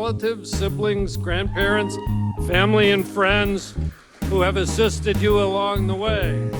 relatives, siblings, grandparents, family and friends who have assisted you along the way.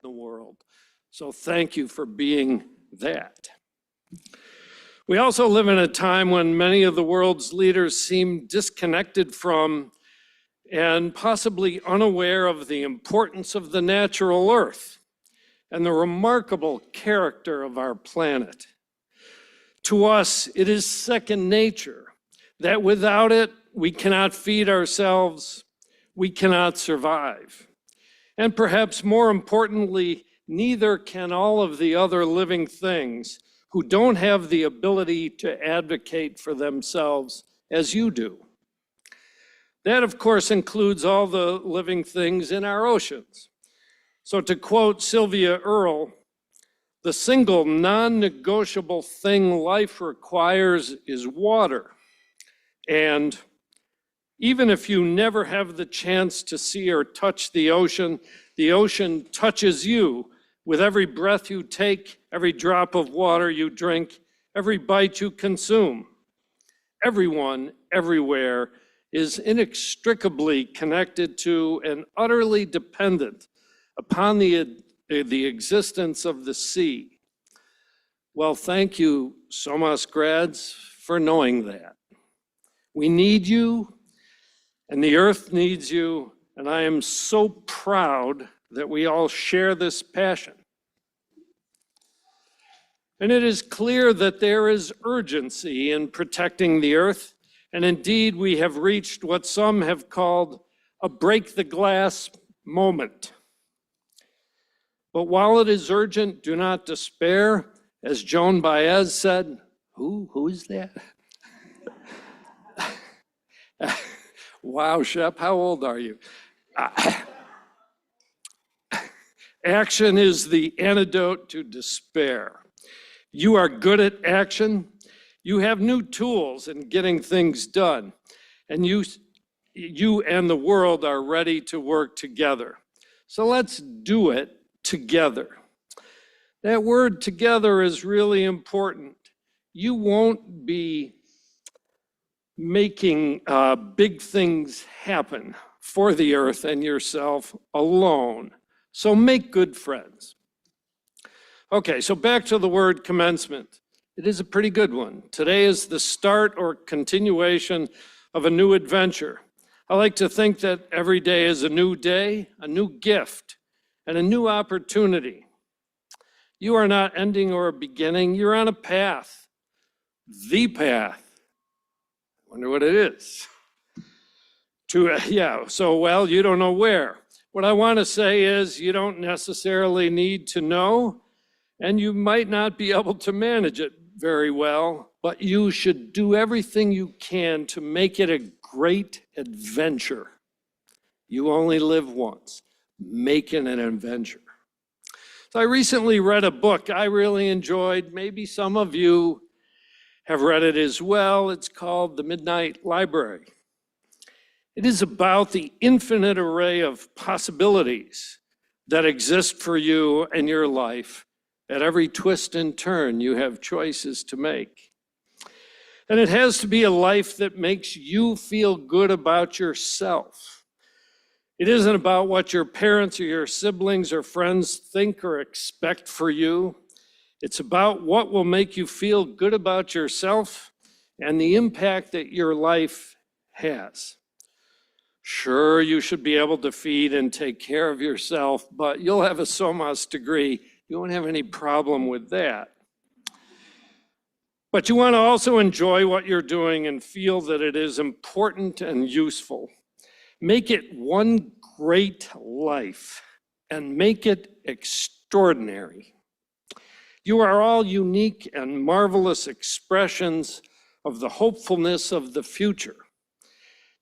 The world. So thank you for being that. We also live in a time when many of the world's leaders seem disconnected from and possibly unaware of the importance of the natural earth and the remarkable character of our planet. To us, it is second nature that without it, we cannot feed ourselves, we cannot survive. And perhaps more importantly, neither can all of the other living things who don't have the ability to advocate for themselves as you do. That, of course, includes all the living things in our oceans. So to quote Sylvia Earle, the single non-negotiable thing life requires is water. And even if you never have the chance to see or touch the ocean touches you with every breath you take, every drop of water you drink, every bite you consume. Everyone, everywhere, is inextricably connected to and utterly dependent upon the existence of the sea. Well, thank you, SoMAS grads, for knowing that. We need you, and the earth needs you, and I am so proud that we all share this passion. And it is clear that there is urgency in protecting the earth, and indeed we have reached what some have called a break the glass moment. But while it is urgent, do not despair. As Joan Baez said, who is that? Wow, Shep, how old are you? Action is the antidote to despair. You are good at action. You have new tools in getting things done. And you and the world are ready to work together. So let's do it together. That word together is really important. You won't be making big things happen for the earth and yourself alone. So make good friends. Okay, so back to the word commencement. It is a pretty good one. Today is the start or continuation of a new adventure. I like to think that every day is a new day, a new gift, and a new opportunity. You are not ending or beginning, you're on a path, the path. I wonder what it is. Well, you don't know where. What I want to say is you don't necessarily need to know, and you might not be able to manage it very well, but you should do everything you can to make it a great adventure. You only live once. Make it an adventure. So I recently read a book I really enjoyed. Maybe some of you have read it as well. It's called The Midnight Library. It is about the infinite array of possibilities that exist for you and your life. At every twist and turn, you have choices to make. And it has to be a life that makes you feel good about yourself. It isn't about what your parents or your siblings or friends think or expect for you. It's about what will make you feel good about yourself and the impact that your life has. Sure, you should be able to feed and take care of yourself, but you'll have a SoMAS degree. You won't have any problem with that. But you want to also enjoy what you're doing and feel that it is important and useful. Make it one great life and make it extraordinary. You are all unique and marvelous expressions of the hopefulness of the future.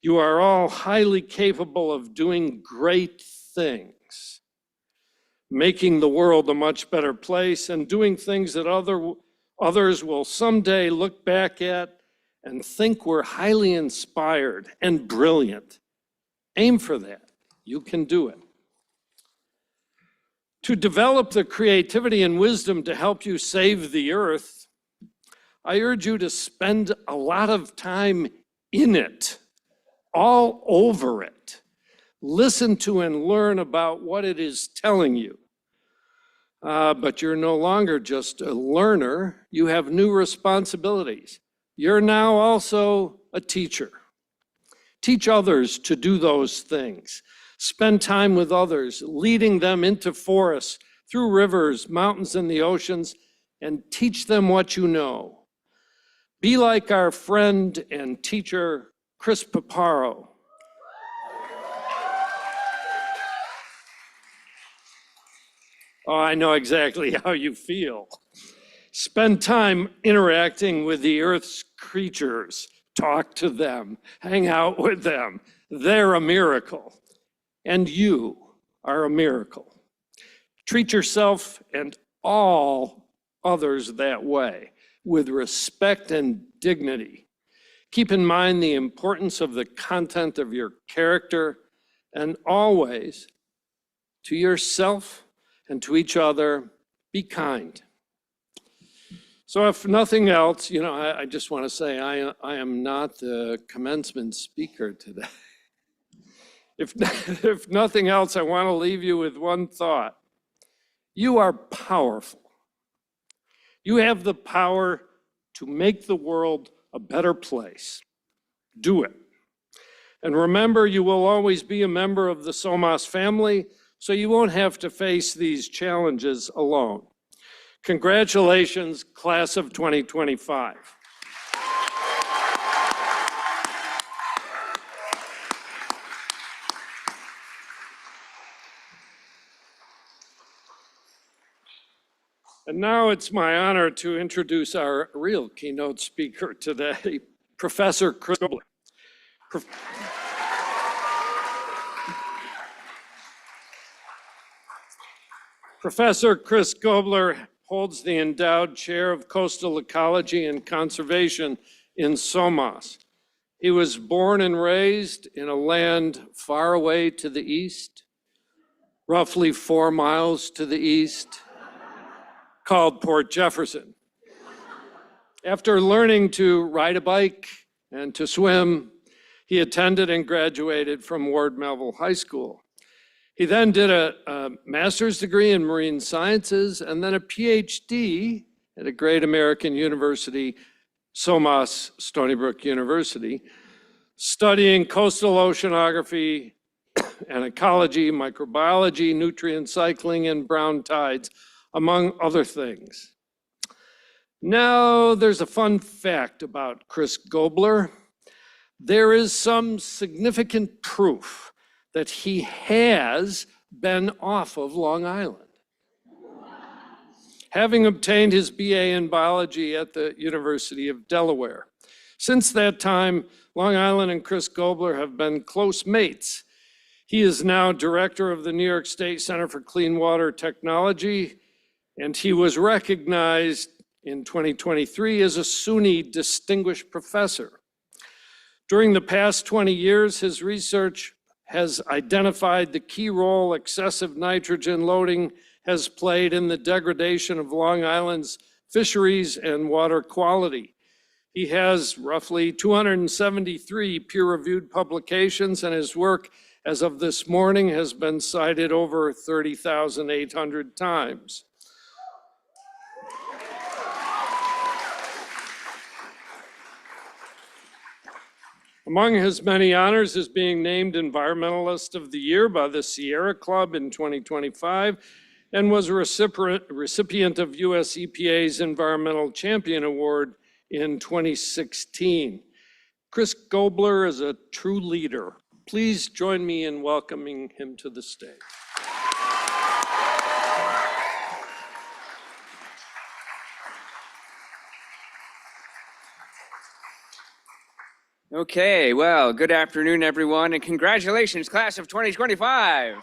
You are all highly capable of doing great things, making the world a much better place and doing things that others will someday look back at and think we're highly inspired and brilliant. Aim for that. You can do it. To develop the creativity and wisdom to help you save the earth, I urge you to spend a lot of time in it, all over it. Listen to and learn about what it is telling you. But you're no longer just a learner. You have new responsibilities. You're now also a teacher. Teach others to do those things. Spend time with others, leading them into forests, through rivers, mountains, and the oceans, and teach them what you know. Be like our friend and teacher, Chris Paparo. Oh, I know exactly how you feel. Spend time interacting with the Earth's creatures. Talk to them, hang out with them. They're a miracle. And you are a miracle. Treat yourself and all others that way, with respect and dignity. Keep in mind the importance of the content of your character, and always, to yourself and to each other, be kind. So if nothing else, I just want to say I am not the commencement speaker today. If nothing else, I want to leave you with one thought. You are powerful. You have the power to make the world a better place. Do it. And remember, you will always be a member of the SoMAS family, so you won't have to face these challenges alone. Congratulations, class of 2025. And now it's my honor to introduce our real keynote speaker today, Professor Chris Gobler. Professor Chris Gobler holds the endowed chair of coastal ecology and conservation in SoMAS. He was born and raised in a land far away to the east, roughly 4 miles to the east, called Port Jefferson. After learning to ride a bike and to swim, he attended and graduated from Ward Melville High School. He then did a master's degree in marine sciences and then a PhD at a great American university, SoMAS, Stony Brook University, studying coastal oceanography and ecology, microbiology, nutrient cycling, and brown tides, among other things. Now, there's a fun fact about Chris Gobler. There is some significant proof that he has been off of Long Island. Having obtained his BA in biology at the University of Delaware. Since that time, Long Island and Chris Gobler have been close mates. He is now director of the New York State Center for Clean Water Technology, and he was recognized in 2023 as a SUNY Distinguished Professor. During the past 20 years, his research has identified the key role excessive nitrogen loading has played in the degradation of Long Island's fisheries and water quality. He has roughly 273 peer-reviewed publications, and his work as of this morning has been cited over 30,800 times. Among his many honors is being named Environmentalist of the Year by the Sierra Club in 2025 and was a recipient of US EPA's Environmental Champion Award in 2016. Chris Gobler is a true leader. Please join me in welcoming him to the stage. Okay, well, good afternoon, everyone, and congratulations, class of 2025.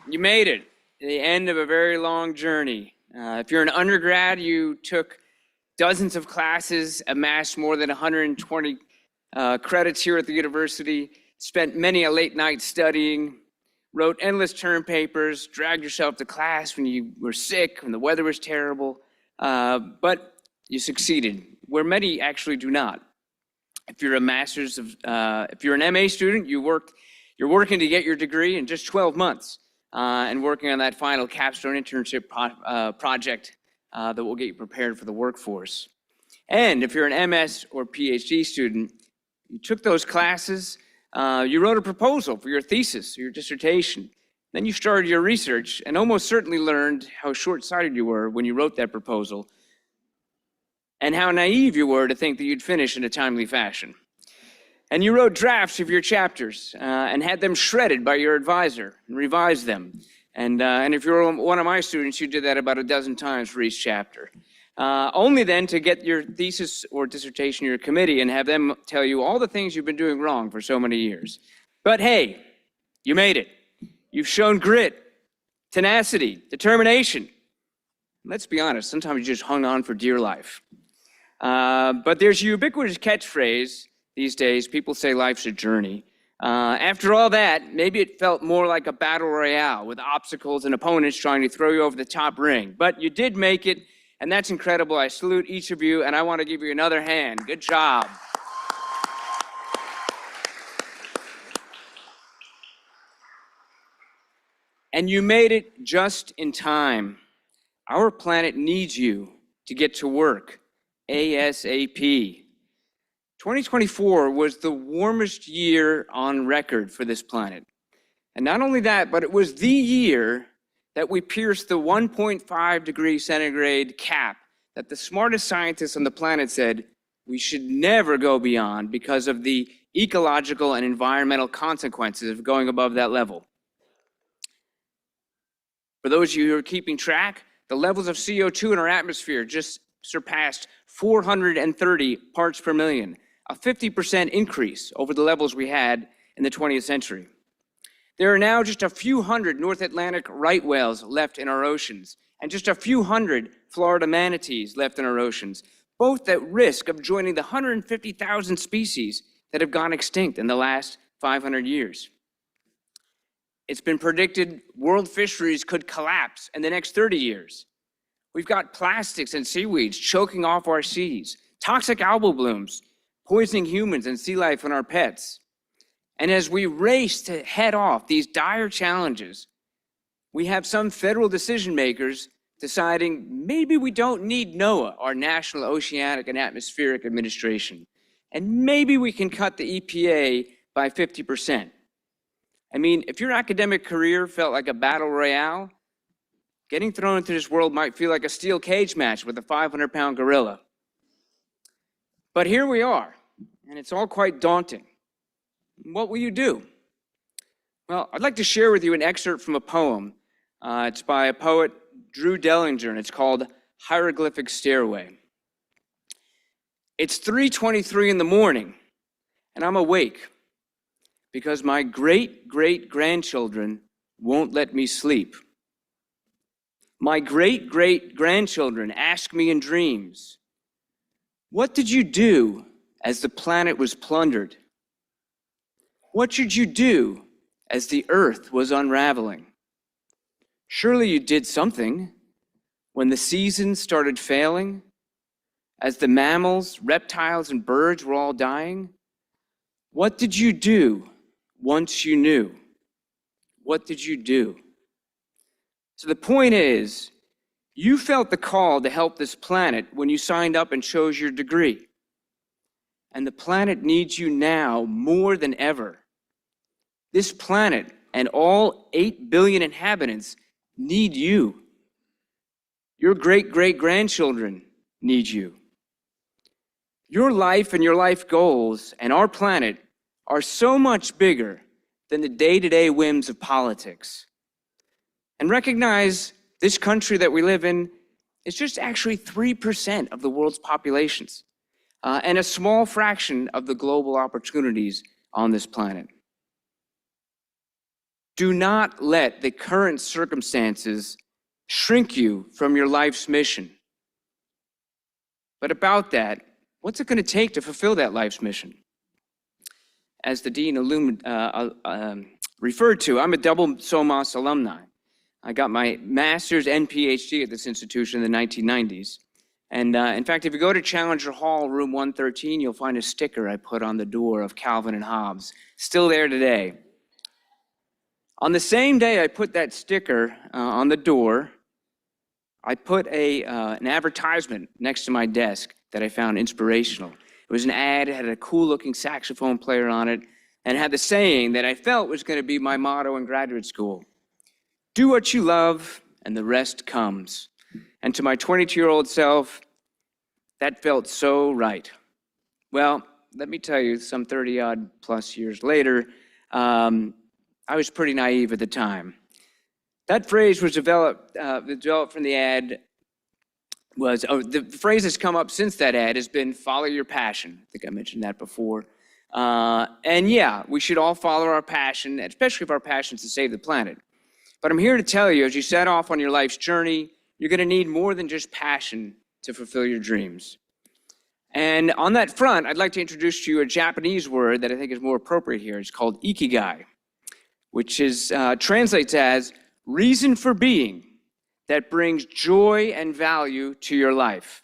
You made it to the end of a very long journey. If you're an undergrad, you took dozens of classes, amassed more than 120 credits here at the university, spent many a late night studying, wrote endless term papers, dragged yourself to class when you were sick, when the weather was terrible, but you succeeded, where many actually do not. If you're a master's of, if you're an MA student, you're working to get your degree in just 12 months and working on that final capstone internship project that will get you prepared for the workforce. And if you're an MS or PhD student, you took those classes, you wrote a proposal for your thesis or your dissertation. Then you started your research and almost certainly learned how short-sighted you were when you wrote that proposal, and how naive you were to think that you'd finish in a timely fashion. And you wrote drafts of your chapters and had them shredded by your advisor and revised them. And if you're one of my students, you did that about a dozen times for each chapter. Only then to get your thesis or dissertation to your committee and have them tell you all the things you've been doing wrong for so many years. But hey, you made it. You've shown grit, tenacity, determination. Let's be honest, sometimes you just hung on for dear life. But there's a ubiquitous catchphrase these days. People say life's a journey. After all that, maybe it felt more like a battle royale with obstacles and opponents trying to throw you over the top ring. But you did make it, and that's incredible. I salute each of you, and I want to give you another hand. Good job. And you made it just in time. Our planet needs you to get to work ASAP. 2024 was the warmest year on record for this planet. And not only that, but it was the year that we pierced the 1.5 degrees centigrade cap that the smartest scientists on the planet said we should never go beyond because of the ecological and environmental consequences of going above that level. For those of you who are keeping track, the levels of CO2 in our atmosphere just surpassed 430 parts per million, a 50% increase over the levels we had in the 20th century. There are now just a few hundred North Atlantic right whales left in our oceans, and just a few hundred Florida manatees left in our oceans, both at risk of joining the 150,000 species that have gone extinct in the last 500 years. It's been predicted world fisheries could collapse in the next 30 years. We've got plastics and seaweeds choking off our seas, toxic algal blooms poisoning humans and sea life and our pets. And as we race to head off these dire challenges, we have some federal decision makers deciding maybe we don't need NOAA, our National Oceanic and Atmospheric Administration, and maybe we can cut the EPA by 50%. I mean, if your academic career felt like a battle royale, getting thrown into this world might feel like a steel cage match with a 500-pound gorilla. But here we are, and it's all quite daunting. What will you do? Well, I'd like to share with you an excerpt from a poem. It's by a poet, Drew Dellinger, and it's called Hieroglyphic Stairway. It's 3:23 in the morning, and I'm awake because my great-great-grandchildren won't let me sleep. My great-great-grandchildren ask me in dreams, what did you do as the planet was plundered? What should you do as the earth was unraveling? Surely you did something when the seasons started failing, as the mammals, reptiles, and birds were all dying. What did you do once you knew? What did you do? So the point is, you felt the call to help this planet when you signed up and chose your degree. And the planet needs you now more than ever. This planet and all 8 billion inhabitants need you. Your great-great-grandchildren need you. Your life and your life goals and our planet are so much bigger than the day-to-day whims of politics. And recognize this country that we live in is just actually 3% of the world's populations, and a small fraction of the global opportunities on this planet. Do not let the current circumstances shrink you from your life's mission. But about that, what's it going to take to fulfill that life's mission? As the Dean referred to, I'm a double SoMAS alumni. I got my master's and PhD at this institution in the 1990s. And in fact, if you go to Challenger Hall, room 113, you'll find a sticker I put on the door of Calvin and Hobbes, still there today. On the same day I put that sticker on the door, I put an advertisement next to my desk that I found inspirational. It was an ad, it had a cool-looking saxophone player on it, and it had the saying that I felt was going to be my motto in graduate school. Do what you love, and the rest comes. And to my 22-year-old self, that felt so right. Well, let me tell you, some 30-odd plus years later, I was pretty naive at the time. That phrase was developed from the ad. The phrase that's come up since that ad has been follow your passion. I think I mentioned that before. And yeah, we should all follow our passion, especially if our passion is to save the planet. But I'm here to tell you, as you set off on your life's journey, you're going to need more than just passion to fulfill your dreams. And on that front, I'd like to introduce to you a Japanese word that I think is more appropriate here. It's called ikigai, which translates as reason for being that brings joy and value to your life.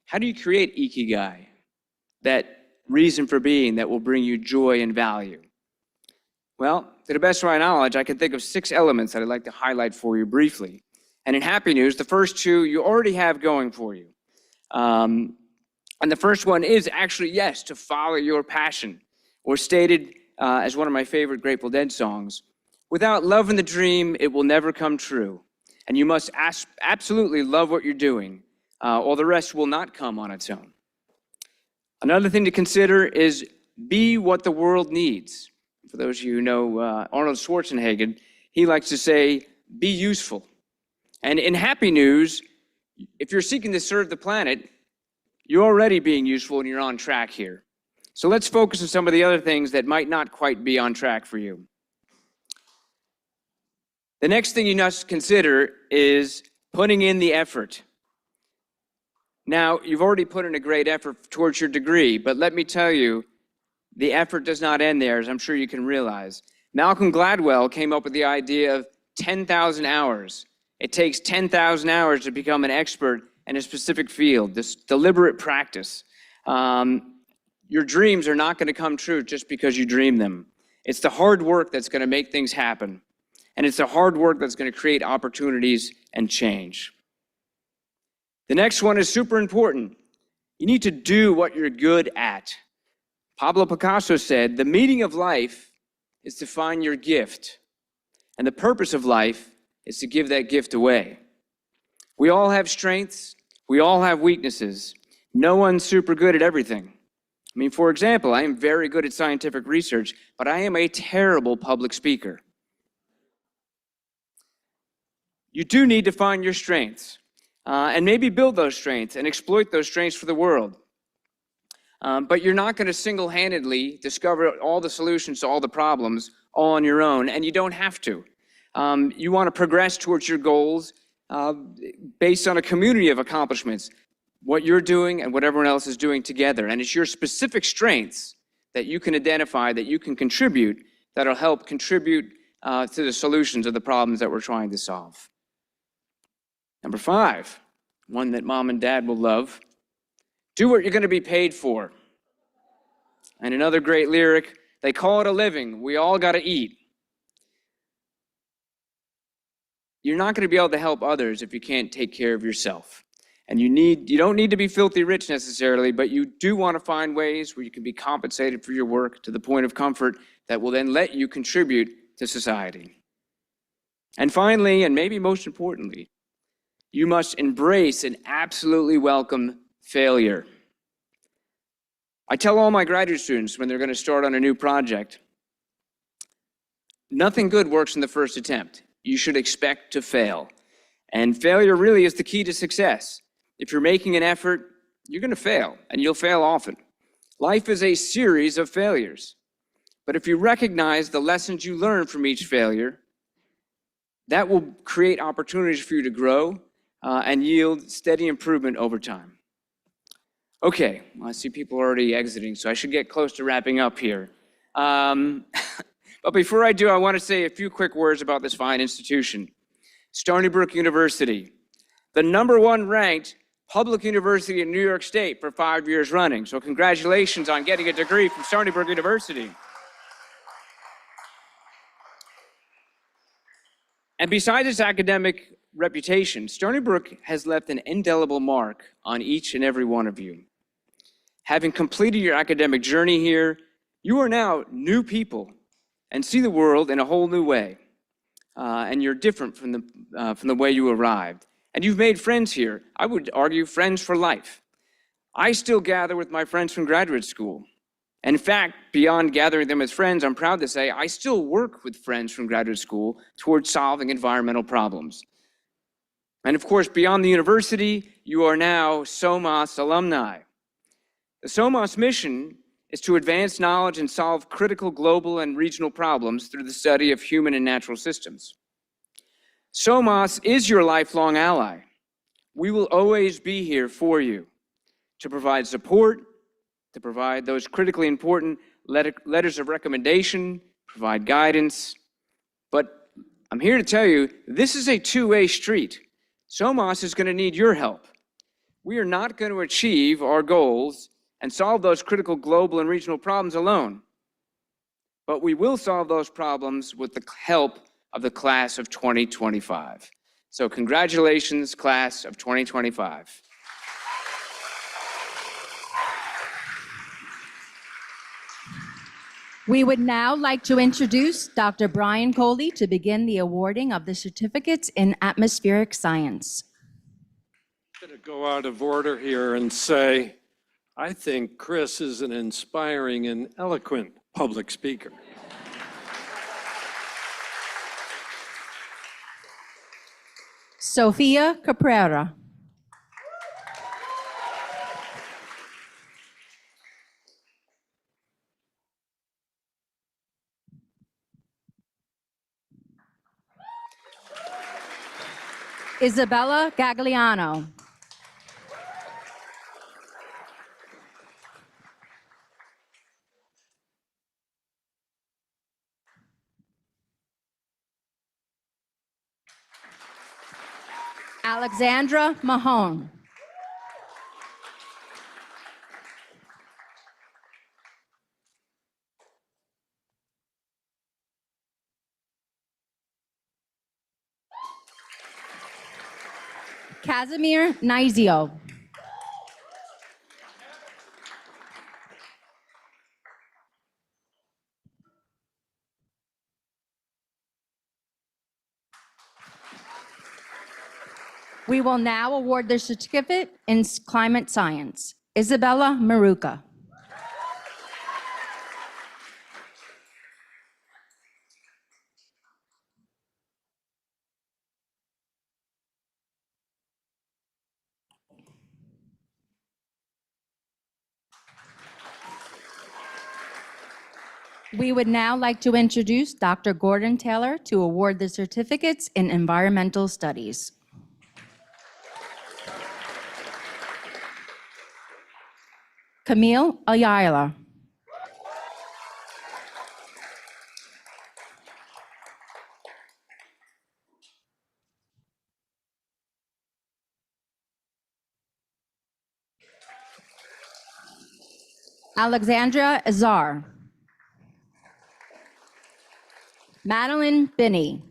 How do you create ikigai, that reason for being that will bring you joy and value? Well, to the best of my knowledge, I can think of 6 elements that I'd like to highlight for you briefly. And in happy news, the first 2 you already have going for you. And the first one is actually, yes, to follow your passion, or stated as one of my favorite Grateful Dead songs, without love in the dream, it will never come true. And you must absolutely love what you're doing, or the rest will not come on its own. Another thing to consider is be what the world needs. For those of you who know Arnold Schwarzenegger, he likes to say, be useful. And in happy news, if you're seeking to serve the planet, you're already being useful and you're on track here. So let's focus on some of the other things that might not quite be on track for you. The next thing you must consider is putting in the effort. Now, you've already put in a great effort towards your degree, but let me tell you, the effort does not end there, as I'm sure you can realize. Malcolm Gladwell came up with the idea of 10,000 hours. It takes 10,000 hours to become an expert in a specific field, this deliberate practice. Your dreams are not going to come true just because you dream them. It's the hard work that's going to make things happen. And it's the hard work that's going to create opportunities and change. The next one is super important. You need to do what you're good at. Pablo Picasso said, "The meaning of life is to find your gift, and the purpose of life is to give that gift away." We all have strengths. We all have weaknesses. No one's super good at everything. I mean, for example, I am very good at scientific research, but I am a terrible public speaker. You do need to find your strengths and maybe build those strengths and exploit those strengths for the world. But you're not going to single-handedly discover all the solutions to all the problems all on your own, and you don't have to. You want to progress towards your goals based on a community of accomplishments, what you're doing and what everyone else is doing together. And it's your specific strengths that you can identify, that you can contribute, that'll help contribute to the solutions of the problems that we're trying to solve. Number 5, one that mom and dad will love: do what you're going to be paid for. And another great lyric, they call it a living, we all got to eat. You're not going to be able to help others if you can't take care of yourself. And you don't need to be filthy rich necessarily, but you do want to find ways where you can be compensated for your work to the point of comfort that will then let you contribute to society. And finally, and maybe most importantly, you must embrace and absolutely welcome failure. I tell all my graduate students when they're going to start on a new project, nothing good works in the first attempt. You should expect to fail. And failure really is the key to success. If you're making an effort, you're going to fail, and you'll fail often. Life is a series of failures. But if you recognize the lessons you learn from each failure, that will create opportunities for you to grow and yield steady improvement over time. Okay, well, I see people already exiting, so I should get close to wrapping up here. But before I do, I want to say a few quick words about this fine institution. Stony Brook University, the #1 ranked public university in New York State for 5 years running. So congratulations on getting a degree from Stony Brook University. And besides its academic reputation, Stony Brook has left an indelible mark on each and every one of you. Having completed your academic journey here, you are now new people and see the world in a whole new way. And you're different from the way you arrived. And you've made friends here. I would argue friends for life. I still gather with my friends from graduate school. And in fact, beyond gathering them as friends, I'm proud to say I still work with friends from graduate school towards solving environmental problems. And of course, beyond the university, you are now SoMAS alumni. The SoMAS mission is to advance knowledge and solve critical global and regional problems through the study of human and natural systems. SoMAS is your lifelong ally. We will always be here for you to provide support, to provide those critically important letters of recommendation, provide guidance. But I'm here to tell you, this is a two-way street. SoMAS is going to need your help. We are not going to achieve our goals and solve those critical global and regional problems alone. But we will solve those problems with the help of the class of 2025. So congratulations, class of 2025. We would now like to introduce Dr. Brian Coley to begin the awarding of the certificates in atmospheric science. I'm going to go out of order here and say, I think Chris is an inspiring and eloquent public speaker. Sofia Caprera. Isabella Gagliano. Alexandra Mahone. Casimir Nizio. We will now award the certificate in climate science. Isabella Maruca. We would now like to introduce Dr. Gordon Taylor to award the certificates in environmental studies. Camille Ayala. Alexandra Azar. Madeline Binney.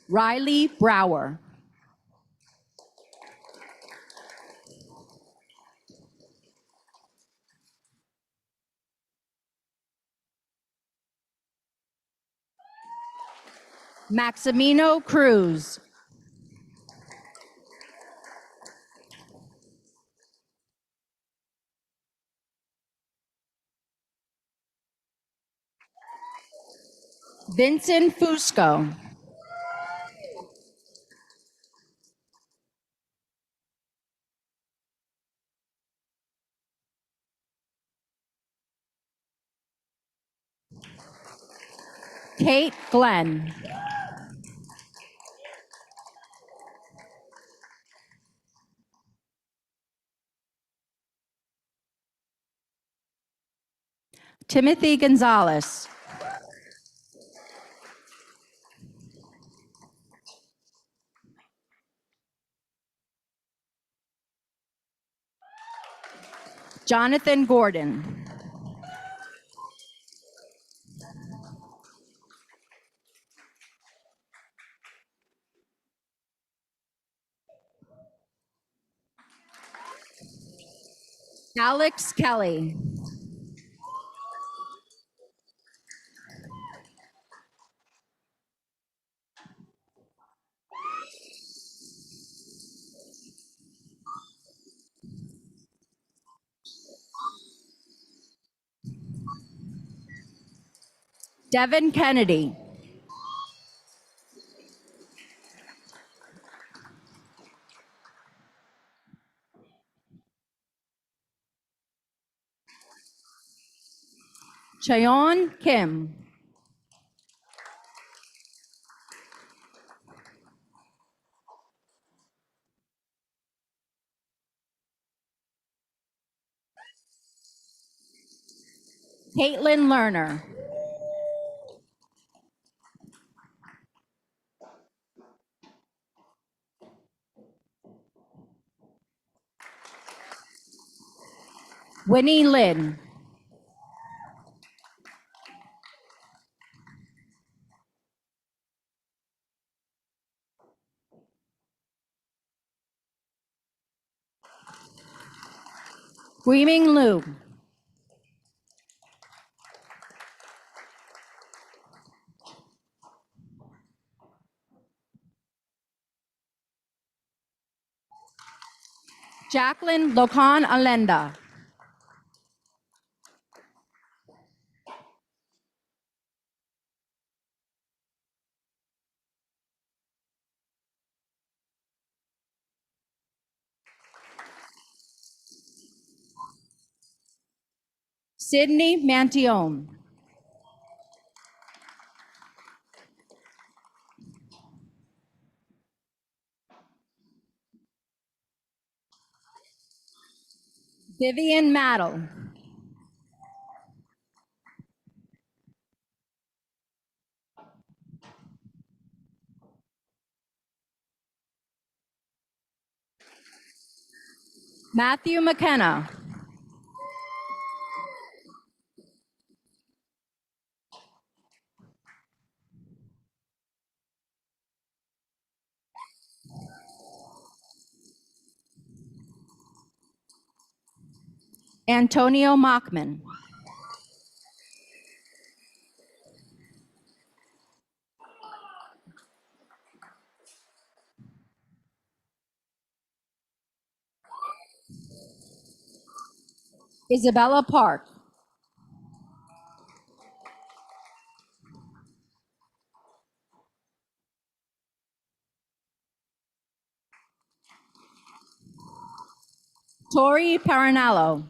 Riley Brower. Maximino Cruz. Vincent Fusco. Kate Glenn. Timothy Gonzalez. Jonathan Gordon. Alex Kelly. Devin Kennedy. Cheon Kim. Caitlin Lerner. Winnie Lin. Guiming Liu. Jacqueline Locan Alenda. Sydney Mantione. Vivian Maddle. Matthew McKenna. Antonio Mockman. Isabella Park. Tori Paranello.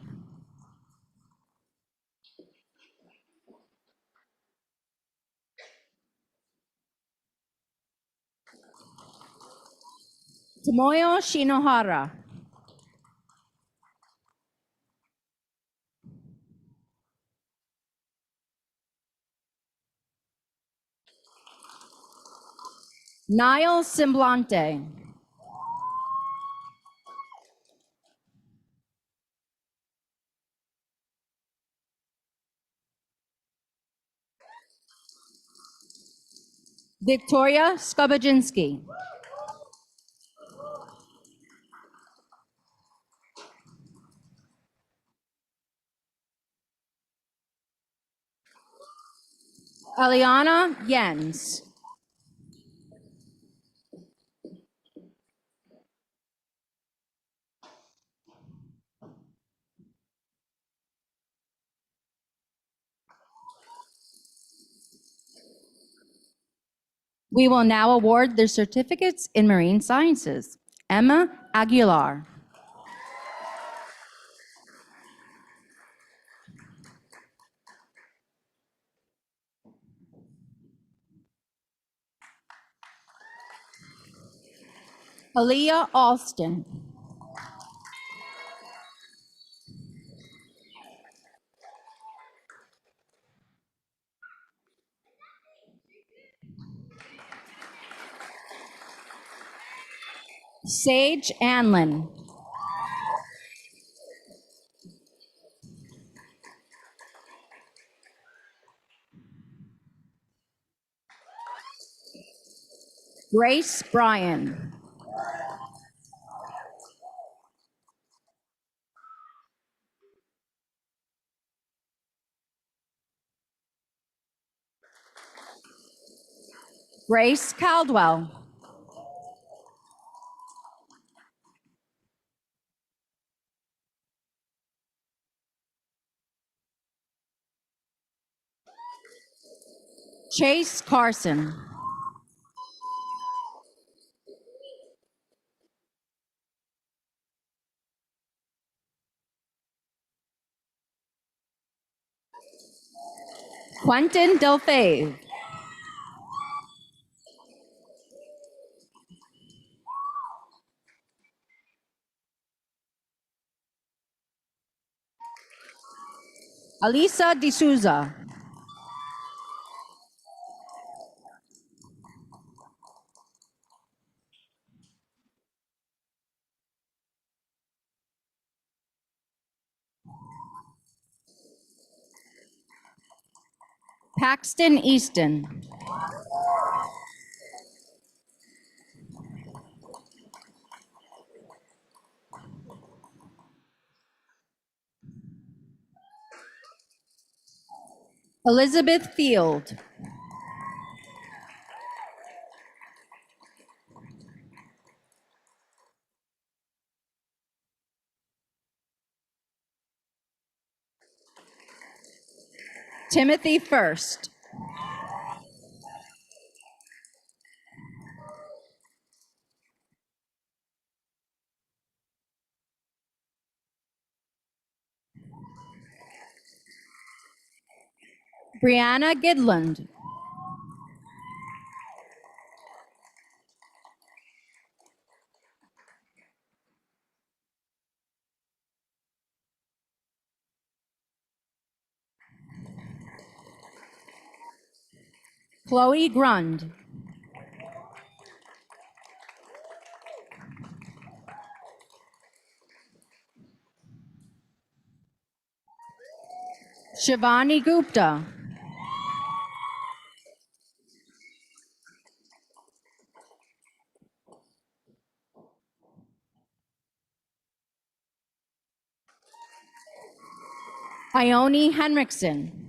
Tomoyo Shinohara. Niall Semblante. Victoria Skobaczynski. Eliana Jens. We will now award the certificates in marine sciences. Emma Aguilar. Aaliyah Alston. Sage Anlin. Grace Bryan. Grace Caldwell. Chase Carson. Quentin Delfave. Alisa D'Souza. Paxton Easton. Elizabeth Field. Timothy First. Brianna Gidland. Chloe Grund. Shivani Gupta. Ione Henriksen.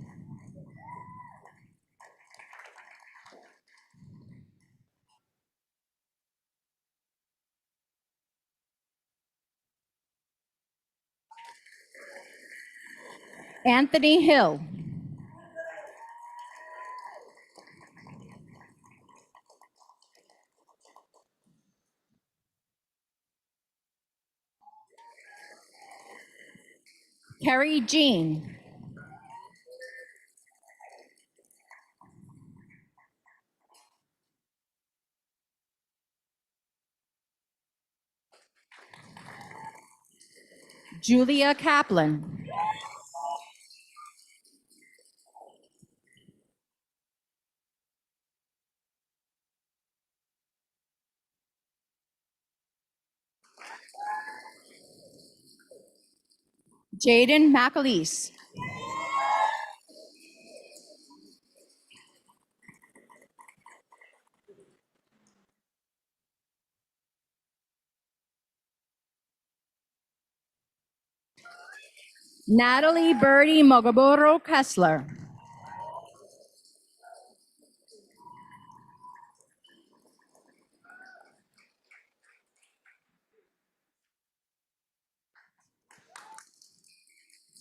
Anthony Hill. Kerry Jean. Julia Kaplan. Jaden McAleese. Natalie Birdie Mogaboro Kessler.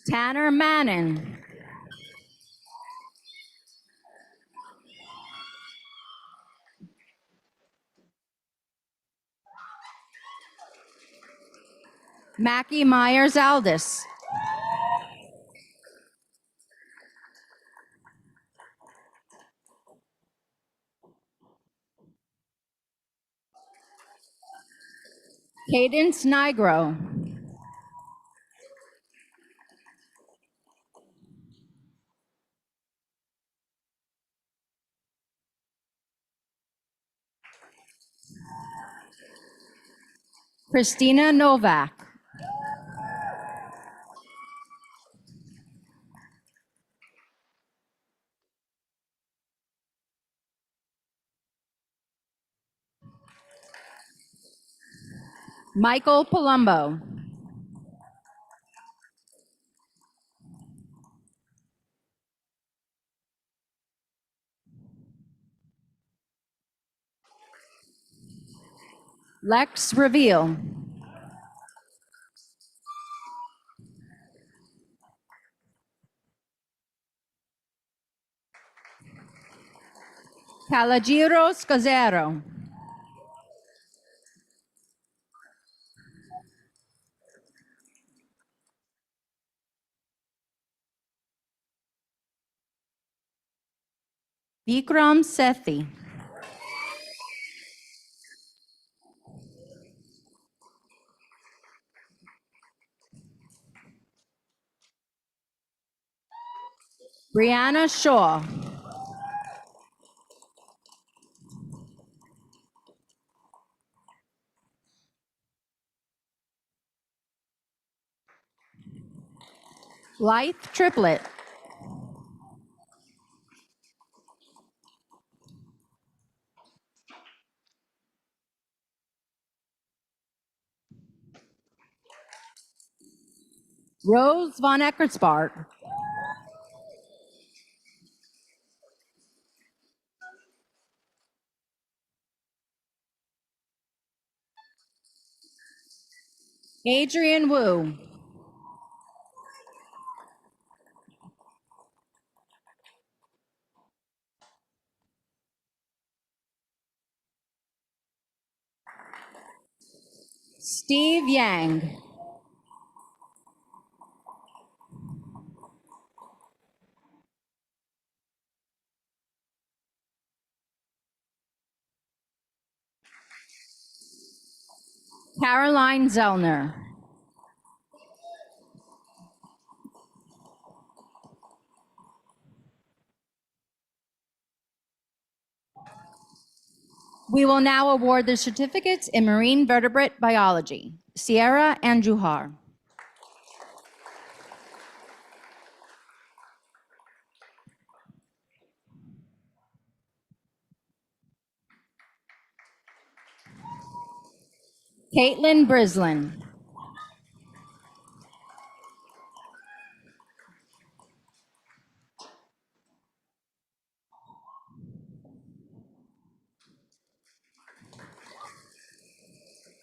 Tanner Manning. Mackie Myers Aldis. Cadence Nigro. Christina Novak. Michael Palumbo. Lex Reveal. Calagiro Scazzero. Vikram Sethi. Brianna Shaw. Blythe Triplet. Rose von Eckertsbart. Adrian Wu. Steve Yang. Caroline Zellner. We will now award the certificates in marine vertebrate biology. Sierra and Juhar. Caitlin Brislin.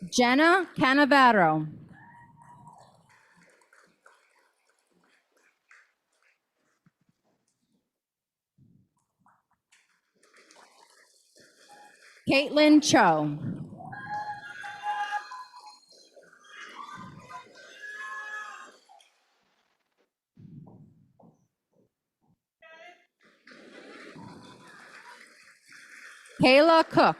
Jenna Canavaro. Caitlin Cho. Kayla Cook.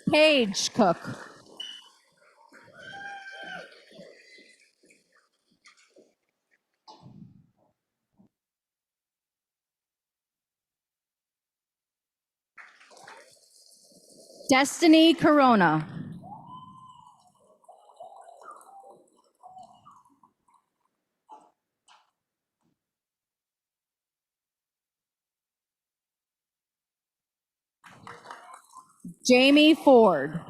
Paige Cook. Destiny Corona. Jamie Ford.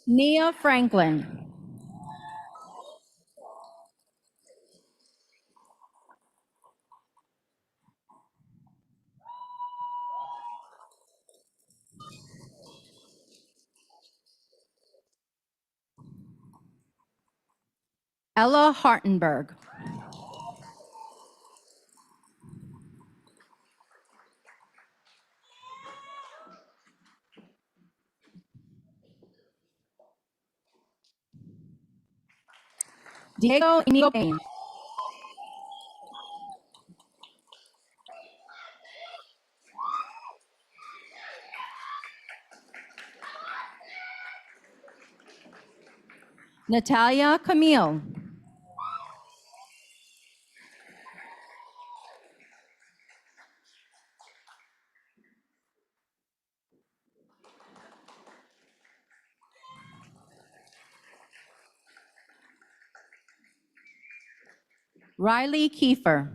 Nia Franklin. Ella Hartenberg. Diego Inigo Payne. Natalia Camille. Riley Kiefer.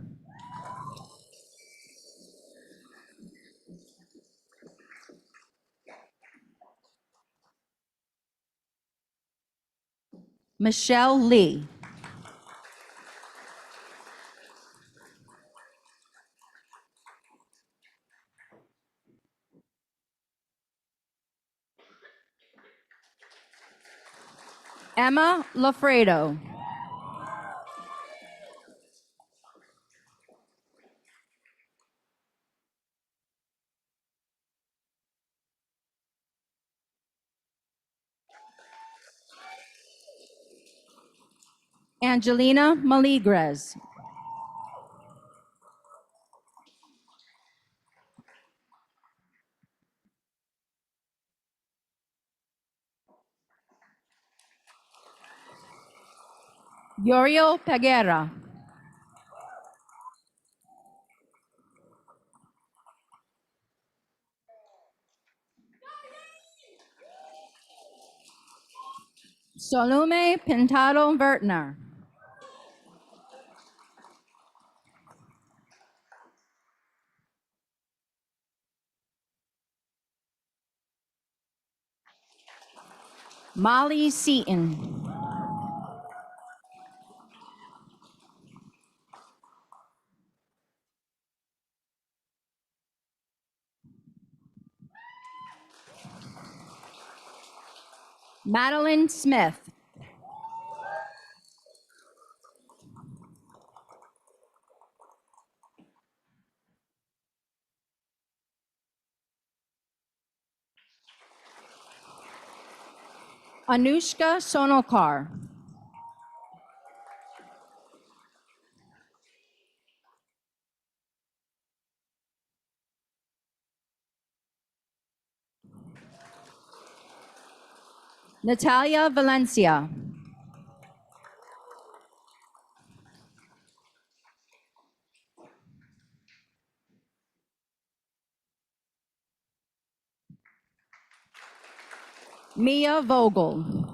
Michelle Lee. Emma Lafredo. Angelina Maligres. Uriel Peguera. Salome Pintado Vertner. Molly Seaton. Madeline Smith. Anushka Sonokar. Natalia Valencia. Mia Vogel.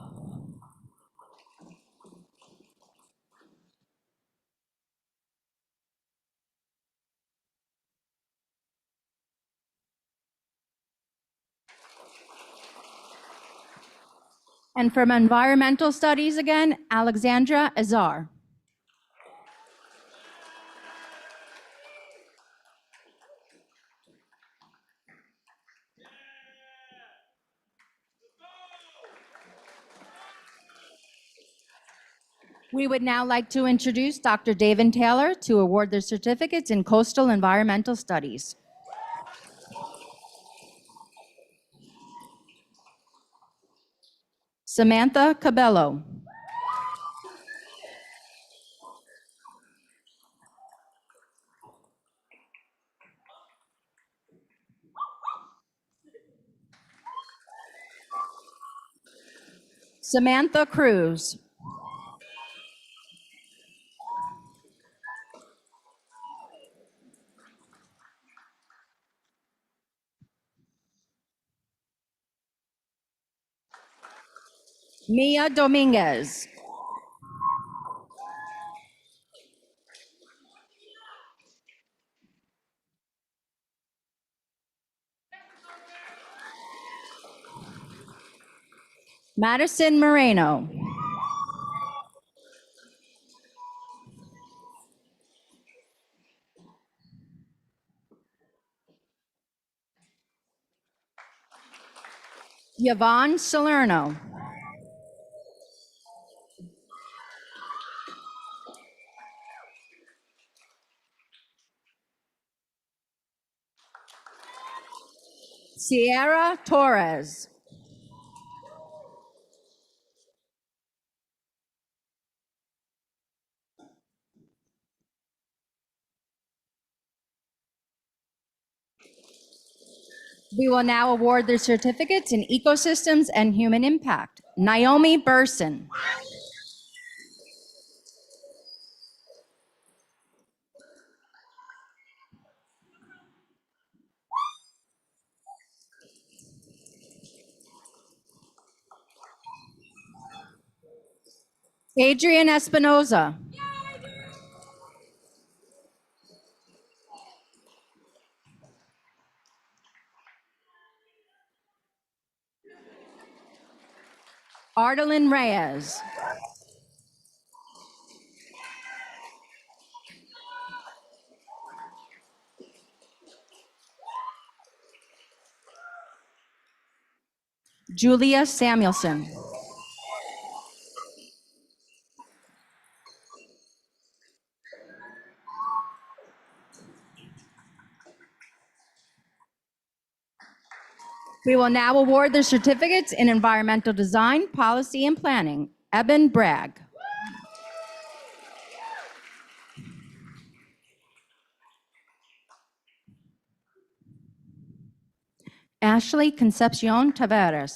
And from environmental studies again, Alexandra Azar. We would now like to introduce Dr. David Taylor to award their certificates in coastal environmental studies. Samantha Cabello. Samantha Cruz. Mia Dominguez. Madison Moreno. Yvonne Salerno. Sierra Torres. We will now award their certificates in ecosystems and human impact. Naomi Burson. Adrian Espinoza. Ardalyn Reyes. Julia Samuelson. We will now award the certificates in environmental design, policy, and planning. Eben Bragg. Ashley Concepcion Taveras.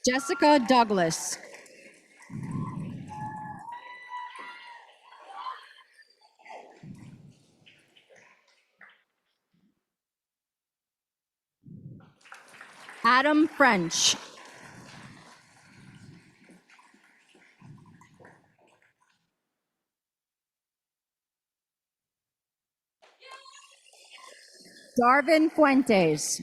Jessica Douglas. Adam French. Darvin Fuentes.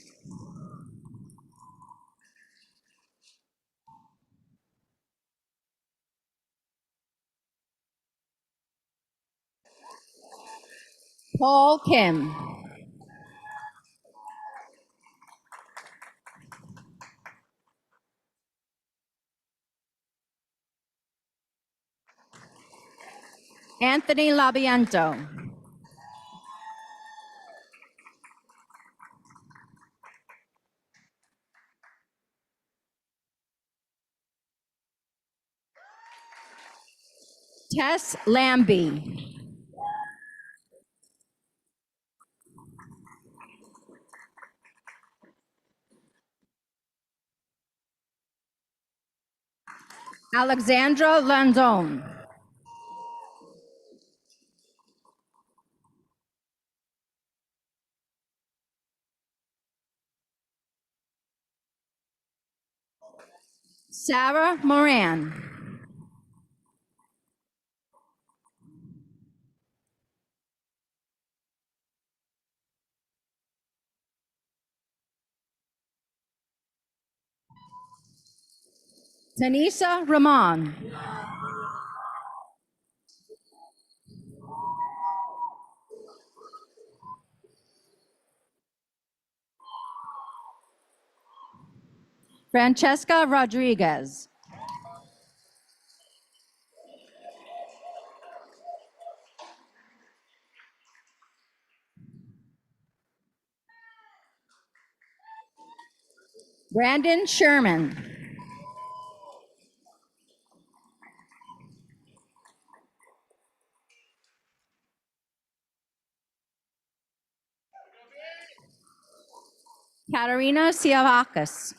Paul Kim. Anthony Labiento. Tess Lambie. Alexandra Landon. Sarah Moran. Tanisa Rahman. Francesca Rodriguez. Brandon Sherman. Katarina Siavakis.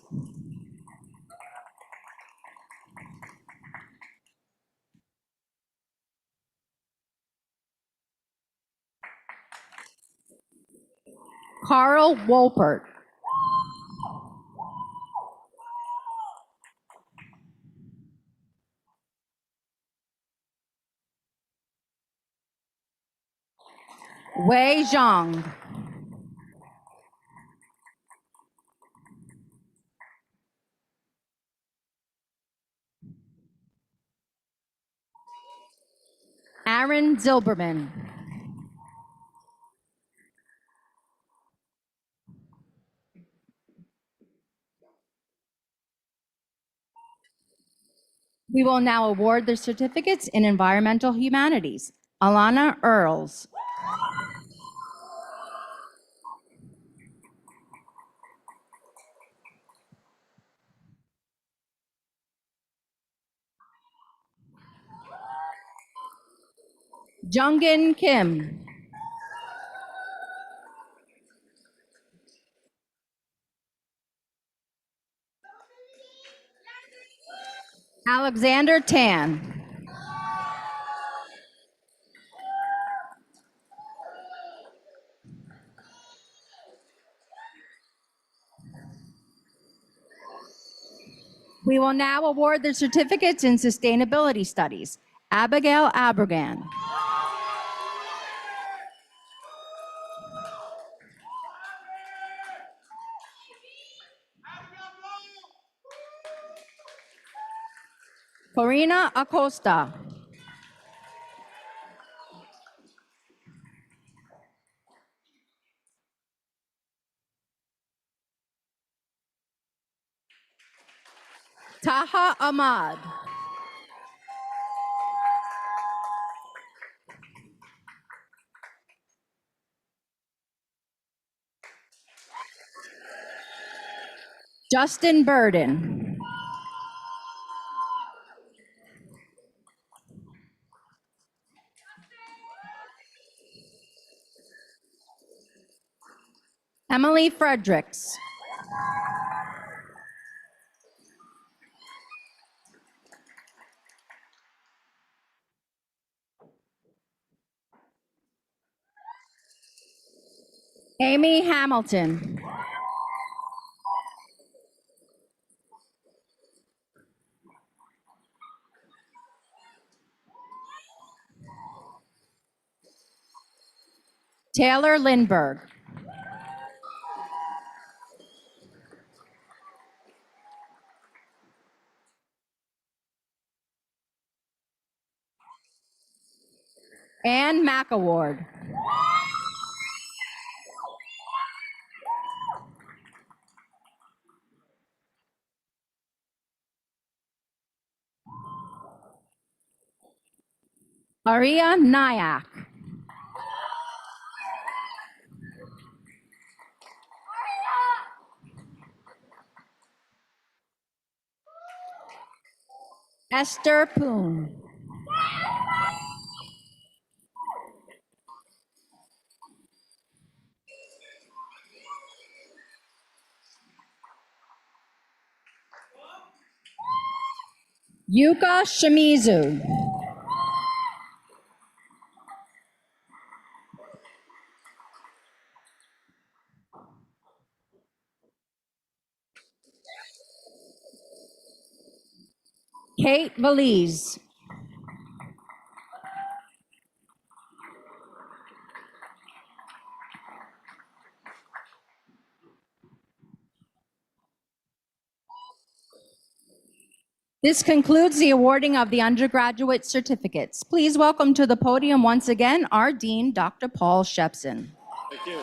Carl Wolpert. Wei Zhang. Aaron Zilberman. We will now award the certificates in environmental humanities. Alana Earls. Jungin Kim. Alexander Tan. We will now award the certificates in sustainability studies. Abigail Abergan. Corina Acosta. Taha Ahmad. Justin Burden. Emily Fredericks. Amy Hamilton. Taylor Lindberg. Anne McAward. Aria Nyack. Esther Poon. Yuka Shimizu. Kate Valise. This concludes the awarding of the undergraduate certificates. Please welcome to the podium once again our Dean, Dr. Paul Shepson. Thank you.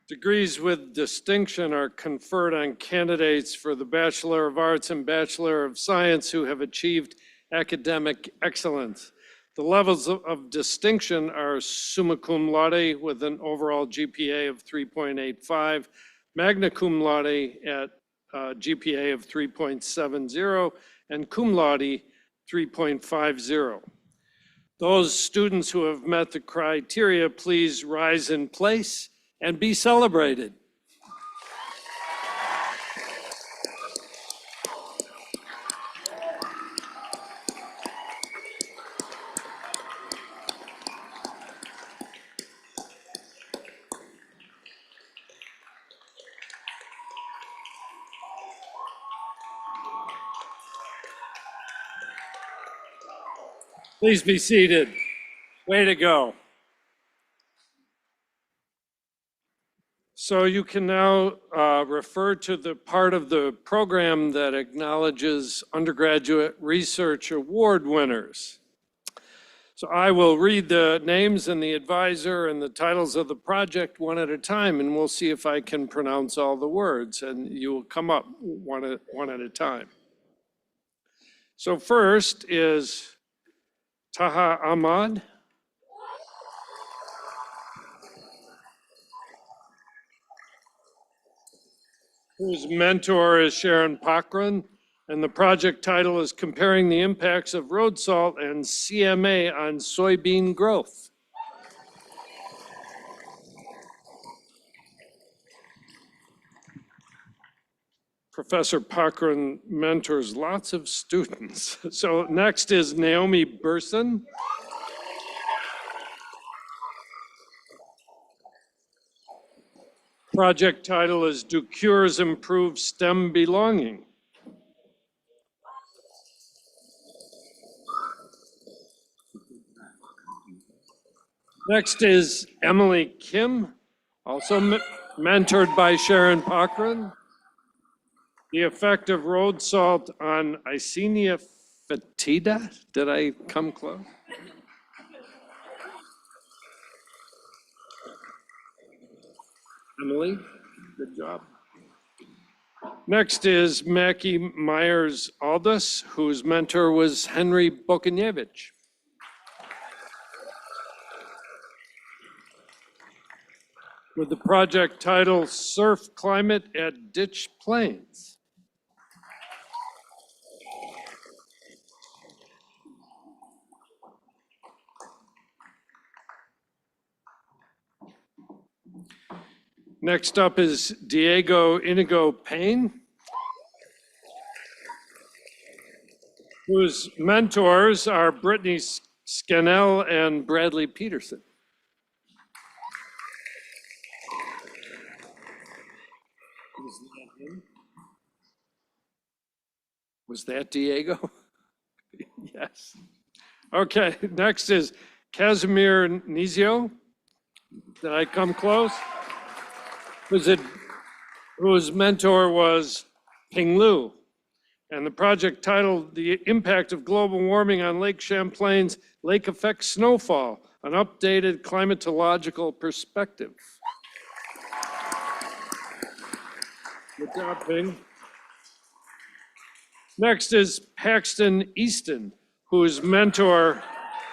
Degrees with distinction are conferred on candidates for the Bachelor of Arts and Bachelor of Science who have achieved academic excellence. The levels of distinction are summa cum laude with an overall GPA of 3.85, magna cum laude at GPA of 3.70, and cum laude 3.50. Those students who have met the criteria, please rise in place and be celebrated. Please be seated. Way to go. So you can now refer to the part of the program that acknowledges undergraduate research award winners. So I will read the names and the advisor and the titles of the project one at a time, and we'll see if I can pronounce all the words, and you will come up one at a time. So first is Taha Ahmad. Whose mentor is Sharon Cochran, and the project title is Comparing the Impacts of Road Salt and CMA on Soybean Growth. Professor Cochran mentors lots of students. So next is Naomi Burson. Project title is Do Cures Improve STEM Belonging? Next is Emily Kim, also mentored by Sharon Cochran. The effect of road salt on Eisenia fetida. Did I come close? Emily, good job. Next is Mackie Myers-Aldous, whose mentor was Henry Bokanevich. With the project title Surf Climate at Ditch Plains. Next up is Diego Inigo Payne, whose mentors are Brittany Scannell and Bradley Peterson. Was that Diego? Yes. Okay, next is Casimir Nizio. Did I come close? Whose mentor was Ping Lu. And the project titled The Impact of Global Warming on Lake Champlain's Lake Effect Snowfall, an updated climatological perspective. Good job, Ping. Next is Paxton Easton, whose mentor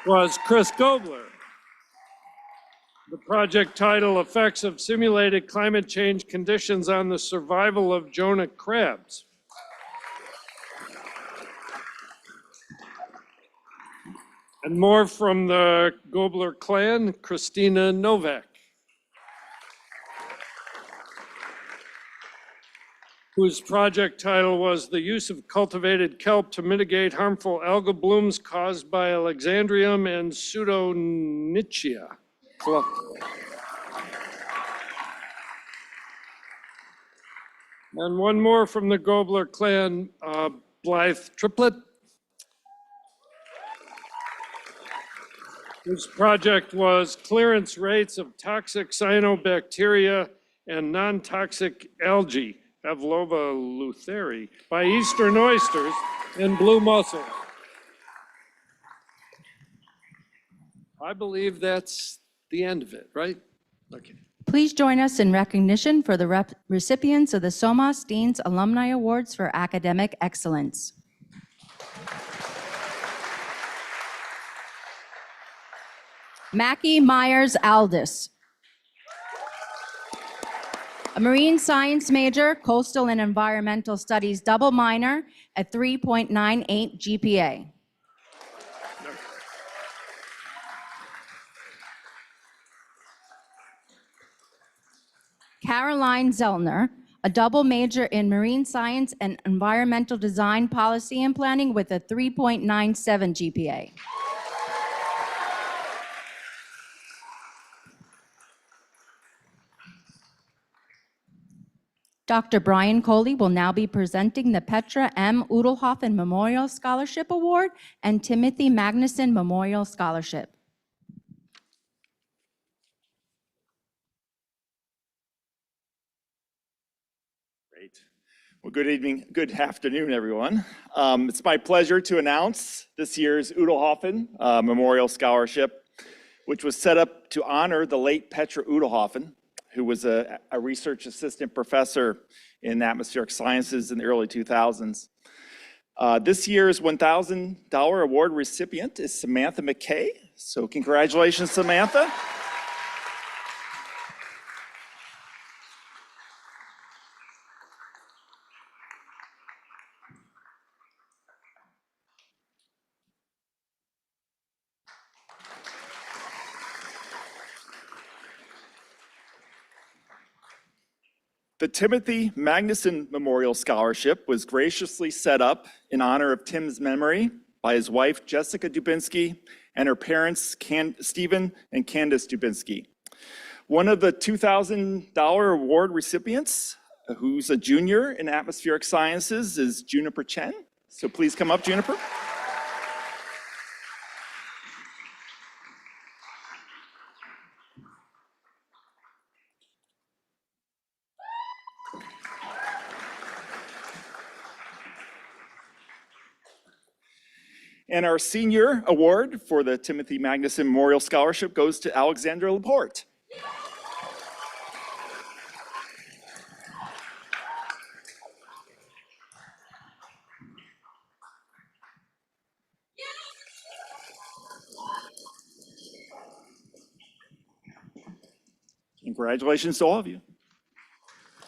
was Chris Gobler. The project title, Effects of Simulated Climate Change Conditions on the Survival of Jonah Crabs. And more from the Gobler clan, Christina Novak, whose project title was The Use of Cultivated Kelp to Mitigate Harmful Algal Blooms Caused by Alexandrium and Pseudonychia. And one more from the Gobler clan, Blythe Triplet. Whose project was clearance rates of toxic cyanobacteria and non-toxic algae, Pavlova lutheri, by eastern oysters and blue mussels. I believe that's the end of it, right? Okay. Please join us in recognition for the recipients of the SoMAS Dean's Alumni Awards for Academic Excellence. Mackie Myers Aldis. A marine science major, coastal and environmental studies double minor at 3.98 GPA. Caroline Zellner, a double major in marine science and environmental design, policy and planning with a 3.97 GPA. Dr. Brian Coley will now be presenting the Petra M. Udelhofen Memorial Scholarship Award and Timothy Magnuson Memorial Scholarship. Great. Well, good evening, good afternoon, everyone. It's my pleasure to announce this year's Udelhofen Memorial Scholarship, which was set up to honor the late Petra Udelhofen, who was a research assistant professor in atmospheric sciences in the early 2000s. This year's $1,000 award recipient is Samantha McKay. So congratulations, Samantha. The Timothy Magnuson Memorial Scholarship was graciously set up in honor of Tim's memory by his wife, Jessica Dubinsky, and her parents, Stephen and Candace Dubinsky. One of the $2,000 award recipients, who's a junior in atmospheric sciences, is Juniper Chen. So please come up, Juniper. And our senior award for the Timothy Magnuson Memorial Scholarship goes to Alexandra Laporte. Congratulations to all of you.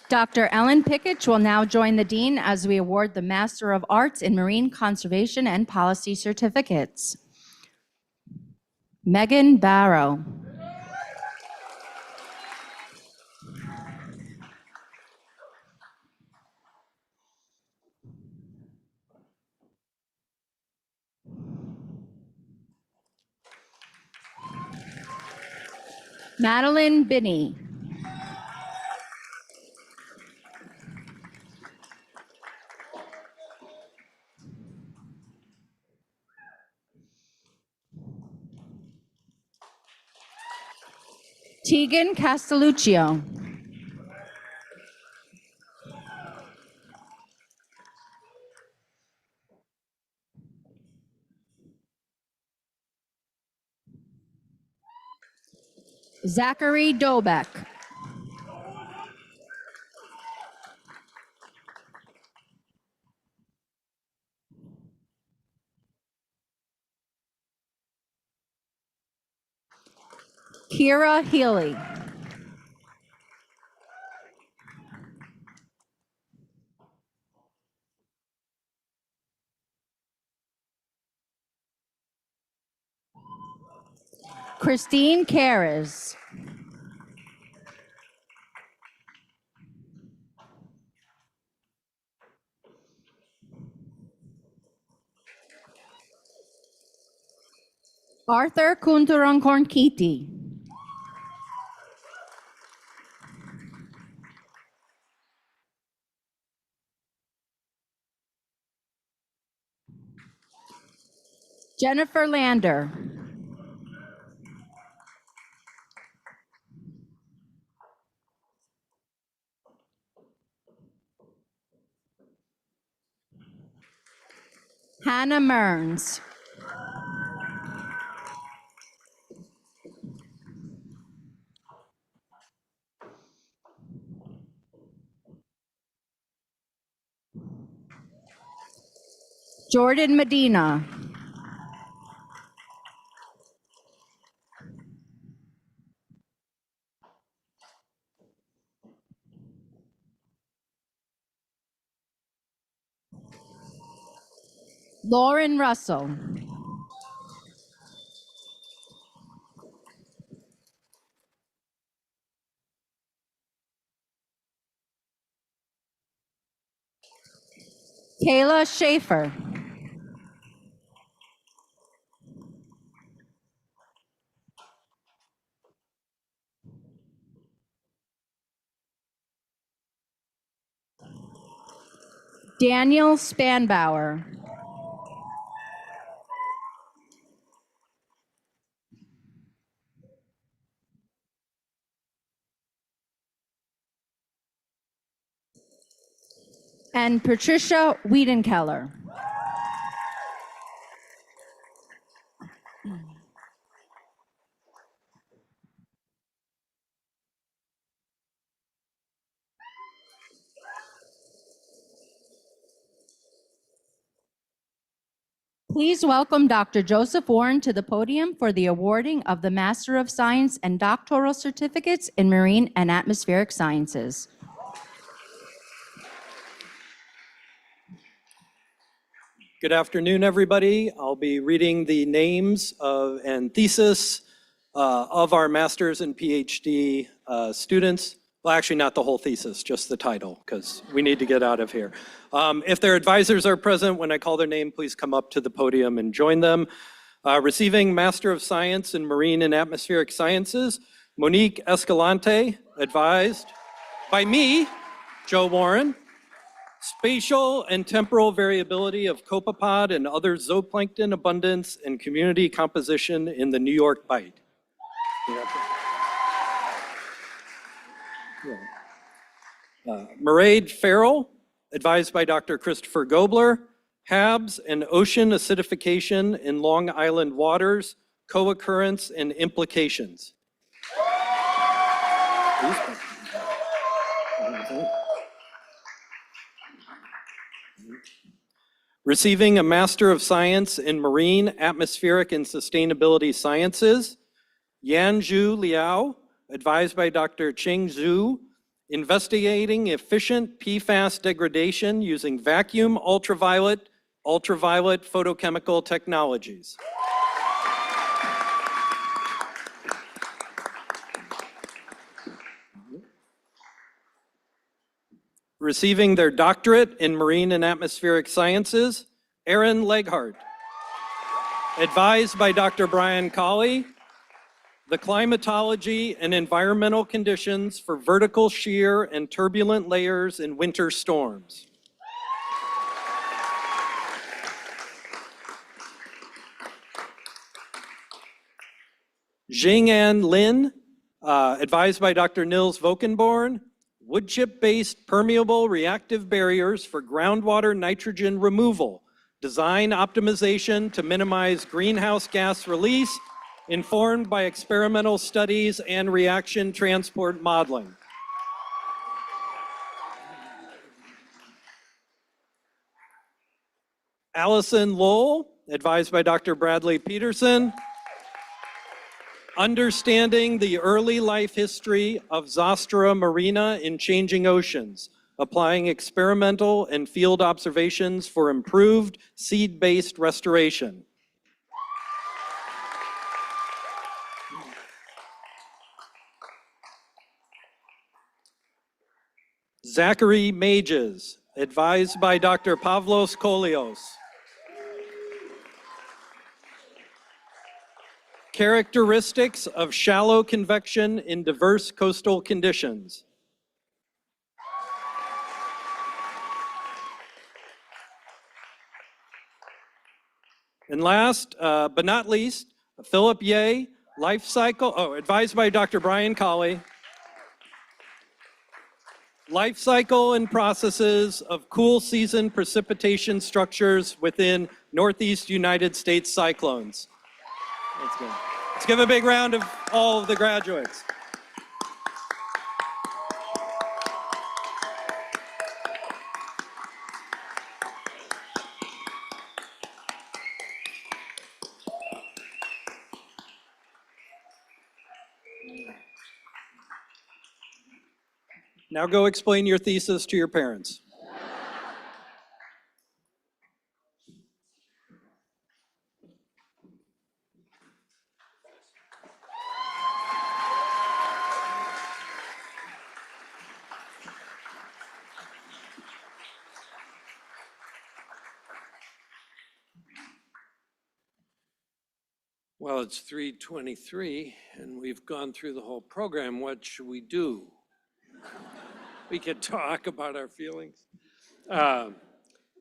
Dr. Ellen Pickett will now join the Dean as we award the Master of Arts in Marine Conservation and Policy certificates. Megan Barrow. Madeline Binney. Tegan Castelluccio. Zachary Dobeck. Kira Healy. Christine Carras. Arthur Kunturankornkiti. Jennifer Lander. Hannah Mearns. Jordan Medina. Lauren Russell. Kayla Schaefer. Daniel Spanbauer. And Patricia Wiedenkeller. Please welcome Dr. Joseph Warren to the podium for the awarding of the Master of Science and doctoral certificates in Marine and Atmospheric Sciences. Good afternoon, everybody. I'll be reading the names of and thesis of our master's and PhD students. Well, actually, not the whole thesis, just the title, because we need to get out of here. If their advisors are present, when I call their name, please come up to the podium and join them. Receiving Master of Science in Marine and Atmospheric Sciences, Monique Escalante, advised by me, Joe Warren. Spatial and temporal variability of copepod and other zooplankton abundance and community composition in the New York Bight. Mairead Farrell, advised by Dr. Christopher Gobler, HABs and ocean acidification in Long Island waters, co-occurrence and implications. Receiving a Master of Science in Marine, Atmospheric, and Sustainability Sciences, Yanzhu Liao, advised by Dr. Cheng Zhu, investigating efficient PFAS degradation using vacuum ultraviolet photochemical technologies. Receiving their doctorate in Marine and Atmospheric Sciences, Aaron Leghart, advised by Dr. Brian Colley, the climatology and environmental conditions for vertical shear and turbulent layers in winter storms. Jing-An Lin, advised by Dr. Nils Vokenborn, wood chip-based permeable reactive barriers for groundwater nitrogen removal, design optimization to minimize greenhouse gas release, informed by experimental studies and reaction transport modeling. Allison Lowell, advised by Dr. Bradley Peterson, understanding the early life history of Zostera marina in changing oceans, applying experimental and field observations for improved seed-based restoration. Zachary Mages, advised by Dr. Pavlos Kolios. Characteristics of shallow convection in diverse coastal conditions. And last but not least, Philip Ye, life cycle, advised by Dr. Brian Colley. Life cycle and processes of cool season precipitation structures within Northeast United States cyclones. That's good. Let's give a big round of all of the graduates. Now go explain your thesis to your parents. Well, it's 3:23 and we've gone through the whole program. What should we do? We could talk about our feelings.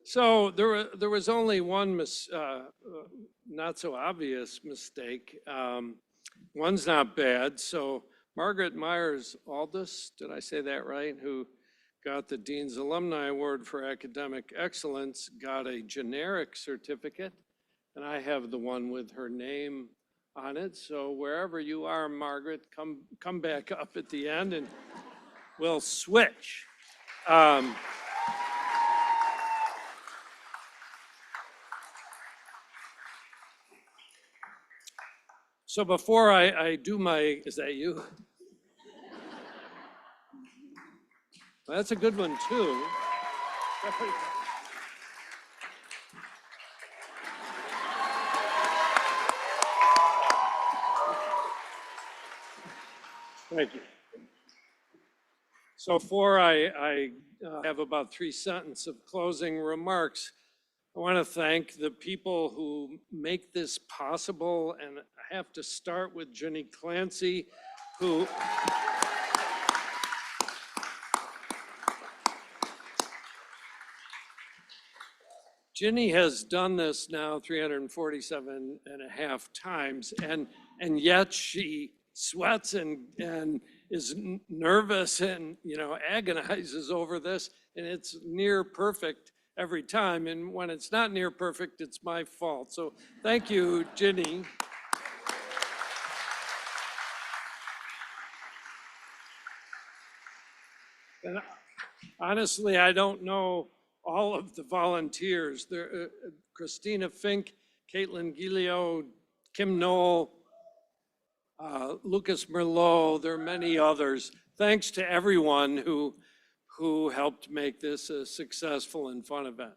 So there was only one not so obvious mistake. One's not bad. So Margaret Myers Aldous, did I say that right? Who got the Dean's Alumni Award for Academic Excellence, got a generic certificate. And I have the one with her name on it. So wherever you are, Margaret, come back up at the end and we'll switch. So before I do my, is that you? Well, that's a good one too. Thank you. So before I have about 3 sentences of closing remarks, I want to thank the people who make this possible, and I have to start with Jenny Clancy, who Ginny has done this now 347 and a half times, and yet she sweats and is nervous and, agonizes over this, and it's near perfect every time. And when it's not near perfect, it's my fault. So thank you, Ginny. And honestly, I don't know all of the volunteers. There, Christina Fink, Caitlin Gilio, Kim Knoll, Lucas Merlot, there are many others. Thanks to everyone who helped make this a successful and fun event.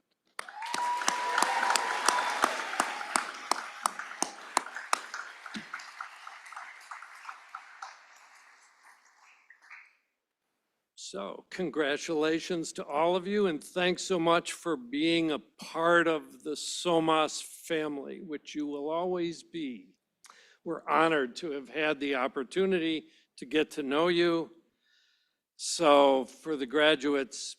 So congratulations to all of you, and thanks so much for being a part of the SoMAS family, which you will always be. We're honored to have had the opportunity to get to know you. So for the graduates,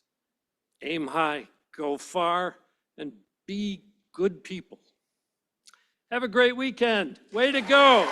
aim high, go far, and be good people. Have a great weekend. Way to go.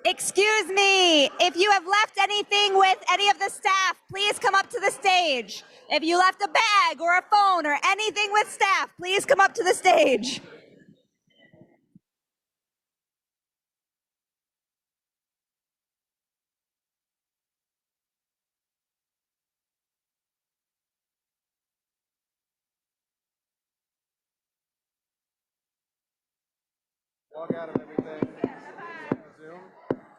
Excuse me, if you have left anything with any of the staff, please come up to the stage. If you left a bag or a phone or anything with staff, please come up to the stage. Walk out of every